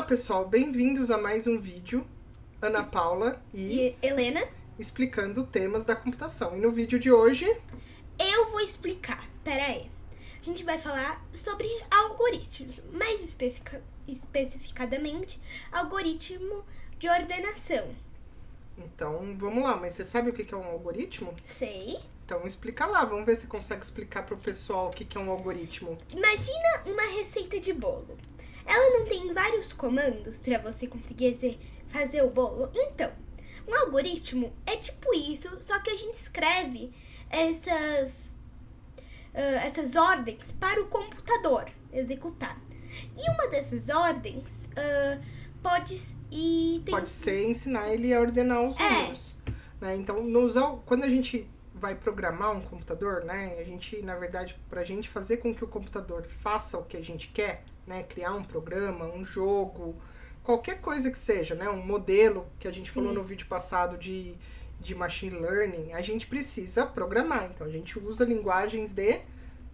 Olá pessoal, bem-vindos a mais um vídeo, Ana Paula e Helena, explicando temas da computação. E no vídeo de hoje... eu vou explicar, peraí. A gente vai falar sobre algoritmos, mais especificadamente, algoritmo de ordenação. Então, vamos lá, mas você sabe o que é um algoritmo? Sei. Então explica lá, vamos ver se consegue explicar pro pessoal o que é um algoritmo. Imagina uma receita de bolo. Ela não tem vários comandos para você conseguir fazer o bolo? Então, um algoritmo é tipo isso, só que a gente escreve essas ordens para o computador executar. E uma dessas ordens pode ser ensinar ele a ordenar os números. Né? Então, quando a gente vai programar um computador, né? A gente, na verdade, pra gente fazer com que o computador faça o que a gente quer, né? Criar um programa, um jogo, qualquer coisa que seja, né? Um modelo que a gente falou no vídeo passado de machine learning, a gente precisa programar. Então, a gente usa linguagens de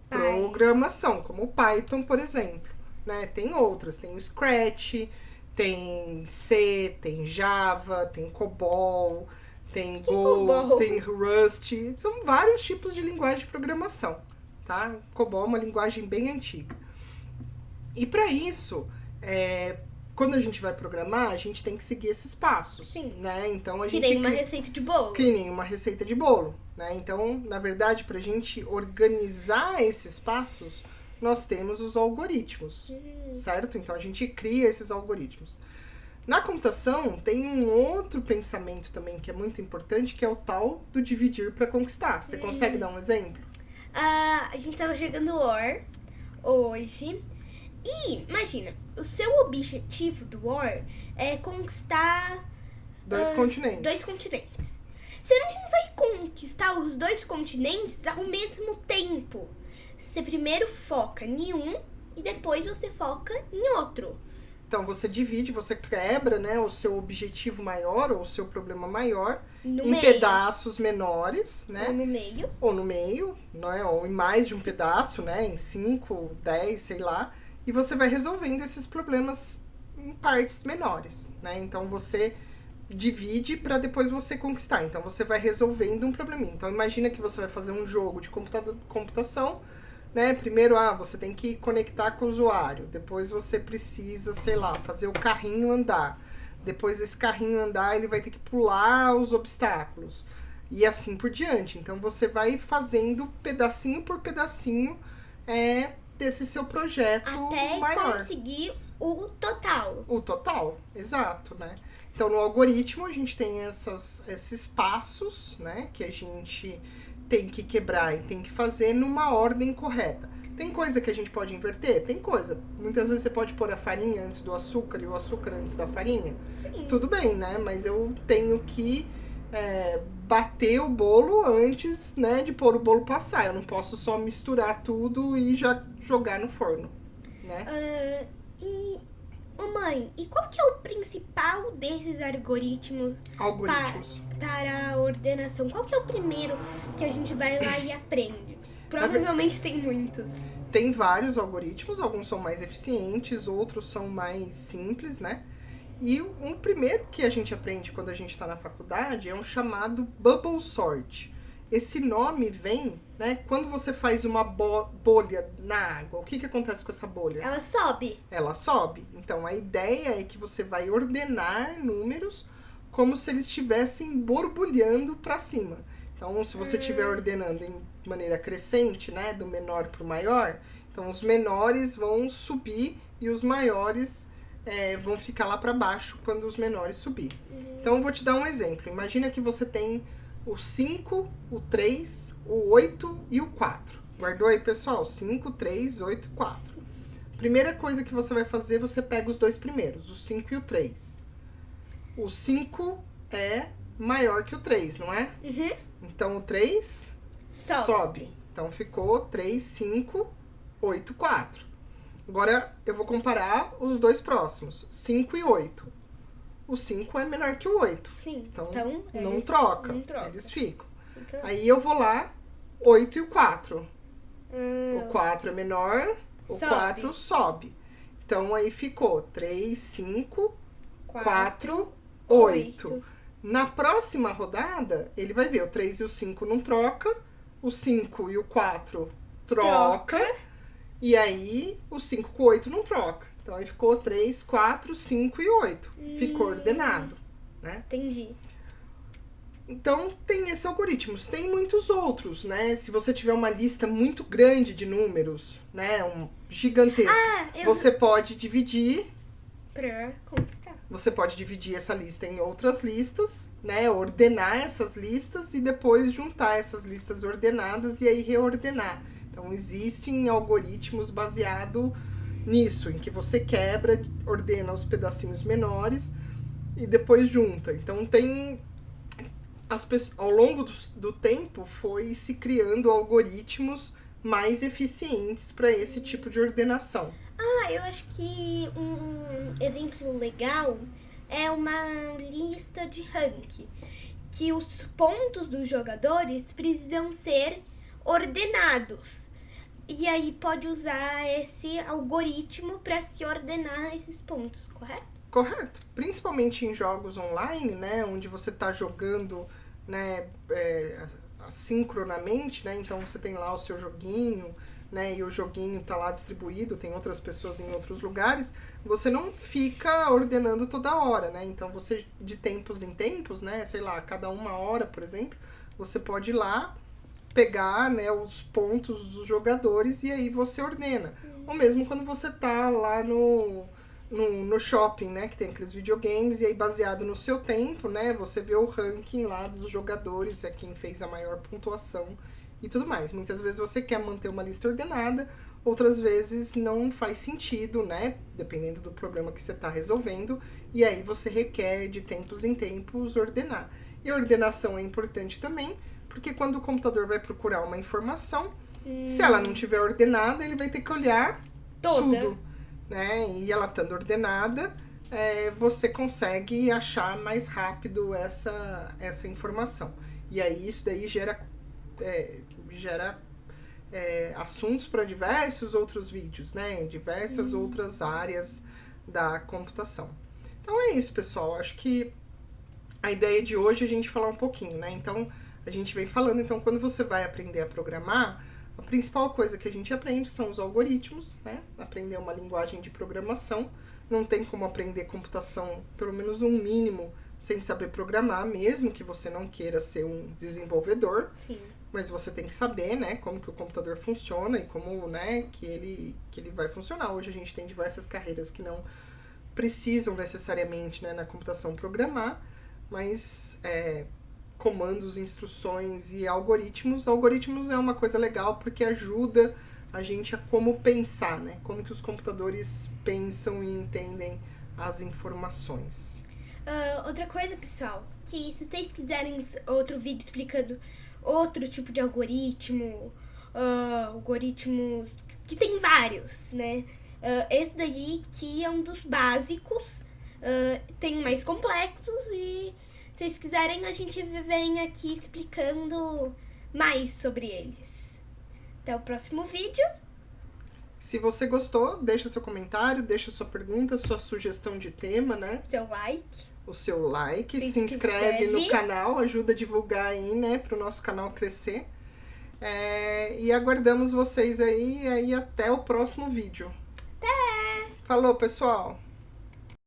programação, como o Python, por exemplo. Né? Tem outras, tem o Scratch, tem C, tem Java, tem COBOL, tem Go, tem Rust, são vários tipos de linguagem de programação, tá? COBOL é uma linguagem bem antiga. E para isso, quando a gente vai programar, a gente tem que seguir esses passos. Sim. Né? Então, que nem uma receita de bolo. Que nem uma receita de bolo. Né? Então, na verdade, para a gente organizar esses passos, nós temos os algoritmos, certo? Então, a gente cria esses algoritmos. Na computação, tem um outro pensamento também que é muito importante, que é o tal do dividir para conquistar. Você consegue dar um exemplo? A gente tava jogando War hoje. E, imagina, o seu objetivo do War é conquistar... dois continentes. Você não consegue conquistar os dois continentes ao mesmo tempo. Você primeiro foca em um e depois você foca em outro. Então, você divide, você quebra, né, o seu objetivo maior ou o seu problema maior em pedaços menores, né? Ou no meio, né? Ou em mais de um pedaço, né? Em 5, 10, sei lá. E você vai resolvendo esses problemas em partes menores, né? Então, você divide para depois você conquistar. Então, você vai resolvendo um probleminha. Então, imagina que você vai fazer um jogo de computação, né? Primeiro, você tem que conectar com o usuário. Depois você precisa, sei lá, fazer o carrinho andar. Depois desse carrinho andar, ele vai ter que pular os obstáculos. E assim por diante. Então, você vai fazendo pedacinho por pedacinho desse seu projeto maior. Até conseguir o total. O total, exato, né? Então, no algoritmo, a gente tem esses passos, né? Que a gente tem que quebrar e tem que fazer numa ordem correta. Tem coisa que a gente pode inverter? Tem coisa. Muitas vezes você pode pôr a farinha antes do açúcar e o açúcar antes da farinha. Sim. Tudo bem, né? Mas eu tenho que bater o bolo antes, né, de pôr o bolo passar. Eu não posso só misturar tudo e já jogar no forno, né? Mãe, e qual que é o principal desses algoritmos? Para a ordenação? Qual que é o primeiro que a gente vai lá e aprende? Provavelmente tem muitos. Tem vários algoritmos, alguns são mais eficientes, outros são mais simples, né? E um primeiro que a gente aprende quando a gente está na faculdade é um chamado Bubble Sort. Esse nome vem, né, quando você faz uma bolha na água. O que acontece com essa bolha? Ela sobe. Ela sobe. Então, a ideia é que você vai ordenar números como se eles estivessem borbulhando para cima. Então, se você estiver ordenando em maneira crescente, né, do menor para o maior, então os menores vão subir e os maiores vão ficar lá para baixo quando os menores subir. Então, eu vou te dar um exemplo. Imagina que você tem o 5, o 3, o 8 e o 4. Guardou aí, pessoal? 5, 3, 8 e 4. Primeira coisa que você vai fazer, você pega os dois primeiros, o 5 e o 3. O 5 é maior que o 3, não é? Uhum. Então, o 3 sobe. Então, ficou 3, 5, 8, 4. Agora, eu vou comparar os dois próximos, 5 e 8. O 5 é menor que o 8. Sim. Então não troca. Não troca. Eles ficam. Aí eu vou lá, 8 e o 4. O 4 é menor, o 4 sobe. Então, aí ficou 3, 5, 4, 8. 8. Na próxima rodada, ele vai ver o 3 e o 5 não troca, o 5 e o 4 troca, e aí o 5 com o 8 não troca. Então, aí ficou 3, 4, 5 e 8. Ficou ordenado, né? Entendi. Então, tem esses algoritmos. Tem muitos outros, né? Se você tiver uma lista muito grande de números, né? Gigantesca, você pode dividir... Pra conquistar. Você pode dividir essa lista em outras listas, né? Ordenar essas listas e depois juntar essas listas ordenadas e aí reordenar. Então, existem algoritmos baseados nisso, em que você quebra, ordena os pedacinhos menores e depois junta. Então, tem... ao longo do tempo, foi se criando algoritmos mais eficientes para esse tipo de ordenação. Eu acho que um exemplo legal é uma lista de ranking, que os pontos dos jogadores precisam ser ordenados. E aí pode usar esse algoritmo para se ordenar esses pontos, correto? Correto. Principalmente em jogos online, né, onde você está jogando, né, assincronamente, né, então você tem lá o seu joguinho, né, e o joguinho tá lá distribuído, tem outras pessoas em outros lugares, você não fica ordenando toda hora, né, então você, de tempos em tempos, né, sei lá, cada 1 hora, por exemplo, você pode ir lá, pegar, né, os pontos dos jogadores e aí você ordena. Ou mesmo quando você tá lá no shopping, né, que tem aqueles videogames, e aí baseado no seu tempo, né, você vê o ranking lá dos jogadores, é quem fez a maior pontuação e tudo mais. Muitas vezes você quer manter uma lista ordenada, outras vezes não faz sentido, né, dependendo do problema que você está resolvendo, e aí você requer de tempos em tempos ordenar. E a ordenação é importante também, porque quando o computador vai procurar uma informação, se ela não tiver ordenada, ele vai ter que olhar tudo, né? E ela estando ordenada, você consegue achar mais rápido essa informação. E aí isso daí gera assuntos para diversos outros vídeos, né? Em diversas outras áreas da computação. Então é isso, pessoal. Acho que a ideia de hoje é a gente falar um pouquinho, né? Então, a gente vem falando, então, quando você vai aprender a programar, a principal coisa que a gente aprende são os algoritmos, né? Aprender uma linguagem de programação. Não tem como aprender computação, pelo menos um mínimo, sem saber programar, mesmo que você não queira ser um desenvolvedor. Sim. Mas você tem que saber, né, como que o computador funciona e como, né, que ele vai funcionar. Hoje a gente tem diversas carreiras que não precisam necessariamente, né, na computação programar, mas comandos, instruções e algoritmos. Algoritmos é uma coisa legal porque ajuda a gente a como pensar, né? Como que os computadores pensam e entendem as informações. Outra coisa, pessoal, que se vocês quiserem outro vídeo explicando outro tipo de algoritmo, algoritmos que tem vários, né? Esse daí que é um dos básicos, tem mais complexos e se vocês quiserem a gente vem aqui explicando mais sobre eles. Até o próximo vídeo. Se você gostou, deixa seu comentário, deixa sua pergunta, sua sugestão de tema, né? Seu like. O seu like, se inscreve no canal, ajuda a divulgar aí, né, pro nosso canal crescer. E aguardamos vocês aí até o próximo vídeo. Até! Falou, pessoal!